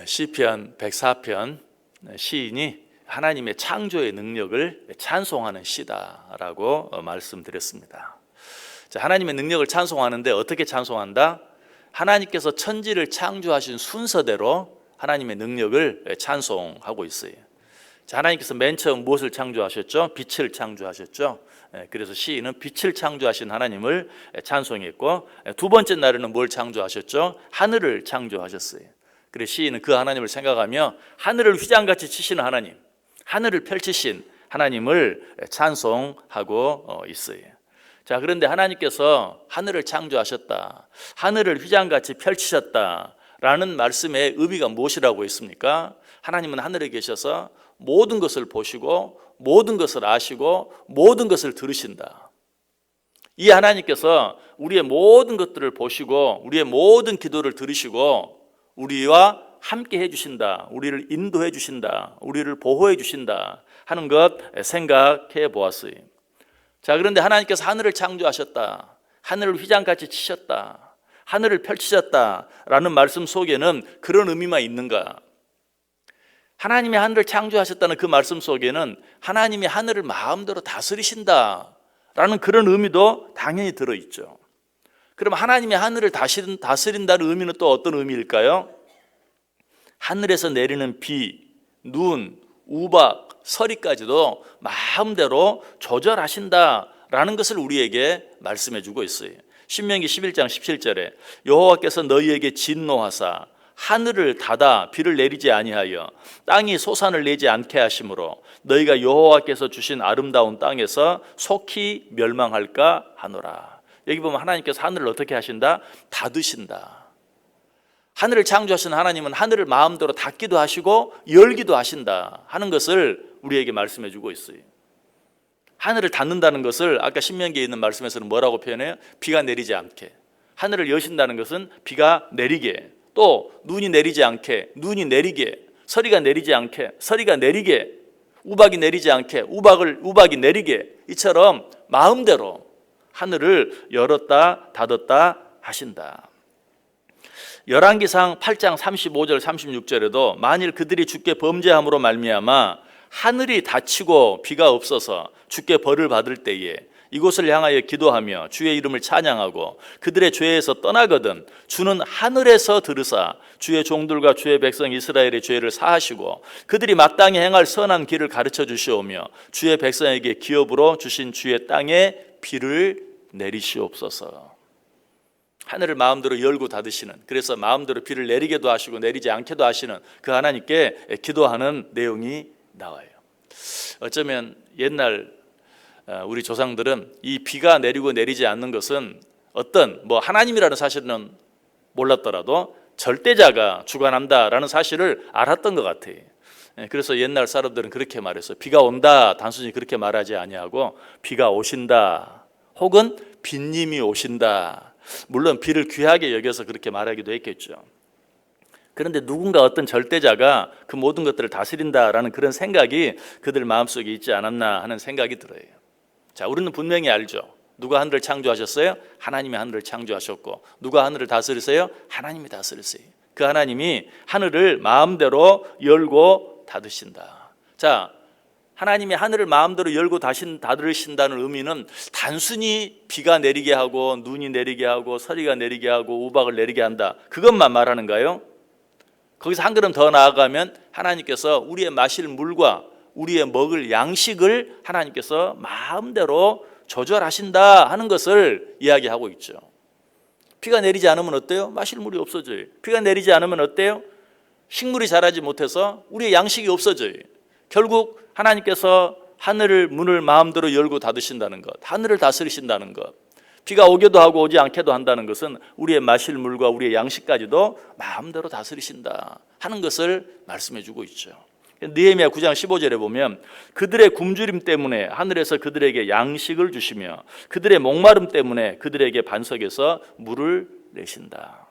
시편 104편 시인이 하나님의 창조의 능력을 찬송하는 시다라고 말씀드렸습니다. 자, 하나님의 능력을 찬송하는데 어떻게 찬송한다? 하나님께서 천지를 창조하신 순서대로 하나님의 능력을 찬송하고 있어요. 자, 하나님께서 맨 처음 무엇을 창조하셨죠? 빛을 창조하셨죠. 그래서 시인은 빛을 창조하신 하나님을 찬송했고, 두 번째 날에는 뭘 창조하셨죠? 하늘을 창조하셨어요. 그래서 시인은 그 하나님을 생각하며 하늘을 휘장같이 치시는 하나님, 하늘을 펼치신 하나님을 찬송하고 있어요. 자, 그런데 하나님께서 하늘을 창조하셨다, 하늘을 휘장같이 펼치셨다 라는 말씀의 의미가 무엇이라고 있습니까? 하나님은 하늘에 계셔서 모든 것을 보시고 모든 것을 아시고 모든 것을 들으신다. 이 하나님께서 우리의 모든 것들을 보시고 우리의 모든 기도를 들으시고 우리와 함께 해주신다, 우리를 인도해 주신다, 우리를 보호해 주신다 하는 것 생각해 보았어요. 자, 그런데 하나님께서 하늘을 창조하셨다, 하늘을 휘장같이 치셨다, 하늘을 펼치셨다 라는 말씀 속에는 그런 의미만 있는가? 하나님이 하늘을 창조하셨다는 그 말씀 속에는 하나님이 하늘을 마음대로 다스리신다 라는 그런 의미도 당연히 들어있죠. 그럼 하나님이 하늘을 다스린다는 의미는 또 어떤 의미일까요? 하늘에서 내리는 비, 눈, 우박, 서리까지도 마음대로 조절하신다라는 것을 우리에게 말씀해 주고 있어요. 신명기 11장 17절에 여호와께서 너희에게 진노하사 하늘을 닫아 비를 내리지 아니하여 땅이 소산을 내지 않게 하심으로 너희가 여호와께서 주신 아름다운 땅에서 속히 멸망할까 하노라. 여기 보면 하나님께서 하늘을 어떻게 하신다? 닫으신다. 하늘을 창조하신 하나님은 하늘을 마음대로 닫기도 하시고 열기도 하신다 하는 것을 우리에게 말씀해 주고 있어요. 하늘을 닫는다는 것을 아까 신명기에 있는 말씀에서는 뭐라고 표현해요? 비가 내리지 않게. 하늘을 여신다는 것은 비가 내리게, 또 눈이 내리지 않게 눈이 내리게, 서리가 내리지 않게 서리가 내리게, 우박이 내리지 않게 우박이 내리게, 이처럼 마음대로 하늘을 열었다 닫았다 하신다. 열왕기상 8장 35절 36절에도 만일 그들이 주께 범죄함으로 말미암아 하늘이 닫히고 비가 없어서 주께 벌을 받을 때에 이곳을 향하여 기도하며 주의 이름을 찬양하고 그들의 죄에서 떠나거든 주는 하늘에서 들으사 주의 종들과 주의 백성 이스라엘의 죄를 사하시고 그들이 마땅히 행할 선한 길을 가르쳐 주시오며 주의 백성에게 기업으로 주신 주의 땅에 비를 내리시옵소서. 하늘을 마음대로 열고 닫으시는, 그래서 마음대로 비를 내리게도 하시고 내리지 않게도 하시는 그 하나님께 기도하는 내용이 나와요. 어쩌면 옛날 우리 조상들은 이 비가 내리고 내리지 않는 것은 어떤 하나님이라는 사실은 몰랐더라도 절대자가 주관한다라는 사실을 알았던 것 같아요. 그래서 옛날 사람들은 그렇게 말했어요. 비가 온다 단순히 그렇게 말하지 아니하고 비가 오신다 혹은 빗님이 오신다. 물론 비를 귀하게 여겨서 그렇게 말하기도 했겠죠. 그런데 누군가 어떤 절대자가 그 모든 것들을 다스린다라는 그런 생각이 그들 마음속에 있지 않았나 하는 생각이 들어요. 자, 우리는 분명히 알죠. 누가 하늘을 창조하셨어요? 하나님이 하늘을 창조하셨고, 누가 하늘을 다스리세요? 하나님이 다스리세요. 그 하나님이 하늘을 마음대로 열고 닫으신다. 자, 하나님이 하늘을 마음대로 열고 닫으신다는 의미는 단순히 비가 내리게 하고 눈이 내리게 하고 서리가 내리게 하고 우박을 내리게 한다, 그것만 말하는가요? 거기서 한 걸음 더 나아가면 하나님께서 우리의 마실 물과 우리의 먹을 양식을 하나님께서 마음대로 조절하신다 하는 것을 이야기하고 있죠. 비가 내리지 않으면 어때요? 마실 물이 없어져요. 비가 내리지 않으면 어때요? 식물이 자라지 못해서 우리의 양식이 없어져요. 결국 하나님께서 하늘을 문을 마음대로 열고 닫으신다는 것, 하늘을 다스리신다는 것, 비가 오게도 하고 오지 않게도 한다는 것은 우리의 마실 물과 우리의 양식까지도 마음대로 다스리신다 하는 것을 말씀해 주고 있죠. 느헤미야 9장 15절에 보면 그들의 굶주림 때문에 하늘에서 그들에게 양식을 주시며 그들의 목마름 때문에 그들에게 반석에서 물을 내신다.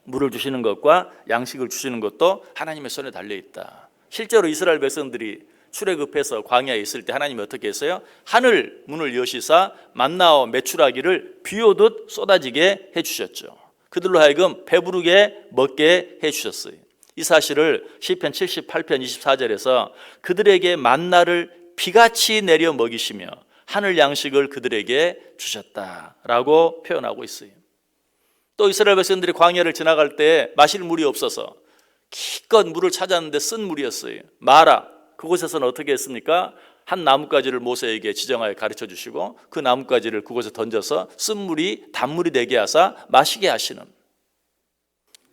물을 주시는 것과 양식을 주시는 것도 하나님의 손에 달려있다. 실제로 이스라엘 백성들이 출애굽해서 광야에 있을 때 하나님이 어떻게 했어요? 하늘 문을 여시사 만나와 메추라기를 비오듯 쏟아지게 해주셨죠. 그들로 하여금 배부르게 먹게 해주셨어요. 이 사실을 시편 78편 24절에서 그들에게 만나를 비같이 내려 먹이시며 하늘 양식을 그들에게 주셨다라고 표현하고 있어요. 또 이스라엘 백성들이 광야를 지나갈 때 마실 물이 없어서 기껏 물을 찾았는데 쓴 물이었어요. 마라, 그곳에서는 어떻게 했습니까? 한 나뭇가지를 모세에게 지정하여 가르쳐 주시고 그 나뭇가지를 그곳에 던져서 쓴 물이 단물이 되게 하사 마시게 하시는,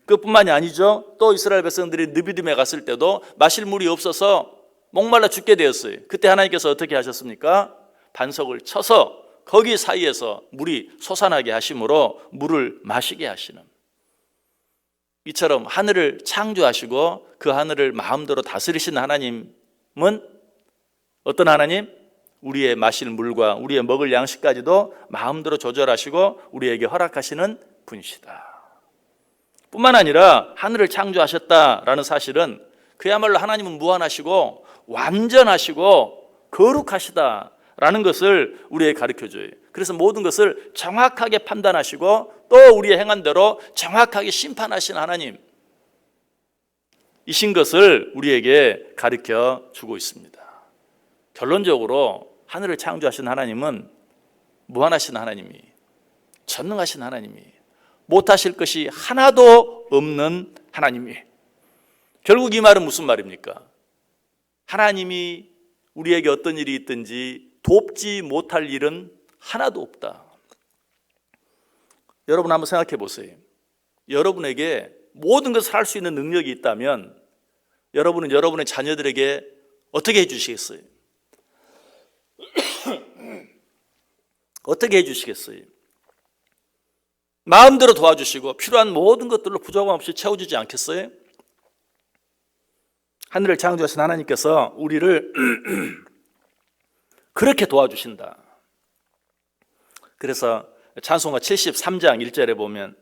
그뿐만이 아니죠. 또 이스라엘 백성들이 느비딤에 갔을 때도 마실 물이 없어서 목말라 죽게 되었어요. 그때 하나님께서 어떻게 하셨습니까? 반석을 쳐서 거기 사이에서 물이 솟아나게 하심으로 물을 마시게 하시는, 이처럼 하늘을 창조하시고 그 하늘을 마음대로 다스리신 하나님은 어떤 하나님? 우리의 마실 물과 우리의 먹을 양식까지도 마음대로 조절하시고 우리에게 허락하시는 분이시다. 뿐만 아니라 하늘을 창조하셨다라는 사실은 그야말로 하나님은 무한하시고 완전하시고 거룩하시다라는 것을 우리에게 가르쳐줘요. 그래서 모든 것을 정확하게 판단하시고 또 우리의 행한 대로 정확하게 심판하신 하나님 이신 것을 우리에게 가르쳐 주고 있습니다. 결론적으로 하늘을 창조하신 하나님은 무한하신 하나님이, 전능하신 하나님이, 못하실 것이 하나도 없는 하나님이. 결국 이 말은 무슨 말입니까? 하나님이 우리에게 어떤 일이 있든지 돕지 못할 일은 하나도 없다. 여러분 한번 생각해 보세요. 여러분에게 모든 것을 할 수 있는 능력이 있다면 여러분은 여러분의 자녀들에게 어떻게 해주시겠어요? 어떻게 해주시겠어요? 마음대로 도와주시고 필요한 모든 것들로 부족함 없이 채워주지 않겠어요? 하늘을 창조하신 하나님께서 우리를 그렇게 도와주신다. 그래서 찬송가 73장 1절에 보면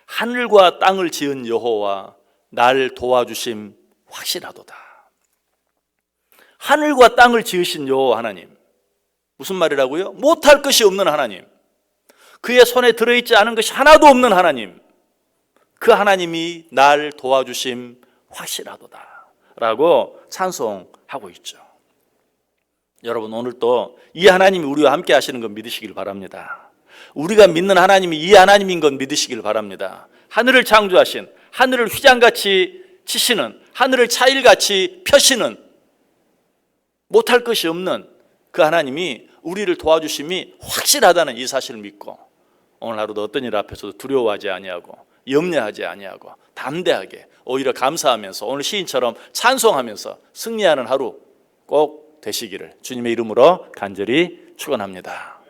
하늘과 땅을 지은 여호와 날 도와주심 확실하도다. 하늘과 땅을 지으신 여호와 하나님, 무슨 말이라고요? 못할 것이 없는 하나님, 그의 손에 들어있지 않은 것이 하나도 없는 하나님, 그 하나님이 날 도와주심 확실하도다 라고 찬송하고 있죠. 여러분 오늘 또 이 하나님이 우리와 함께 하시는 건 믿으시길 바랍니다. 우리가 믿는 하나님이 이 하나님인 건 믿으시길 바랍니다. 하늘을 창조하신, 하늘을 휘장같이 치시는, 하늘을 차일같이 펴시는, 못할 것이 없는 그 하나님이 우리를 도와주심이 확실하다는 이 사실을 믿고 오늘 하루도 어떤 일 앞에서도 두려워하지 아니하고 염려하지 아니하고 담대하게 오히려 감사하면서 오늘 시인처럼 찬송하면서 승리하는 하루 꼭 되시기를 주님의 이름으로 간절히 축원합니다.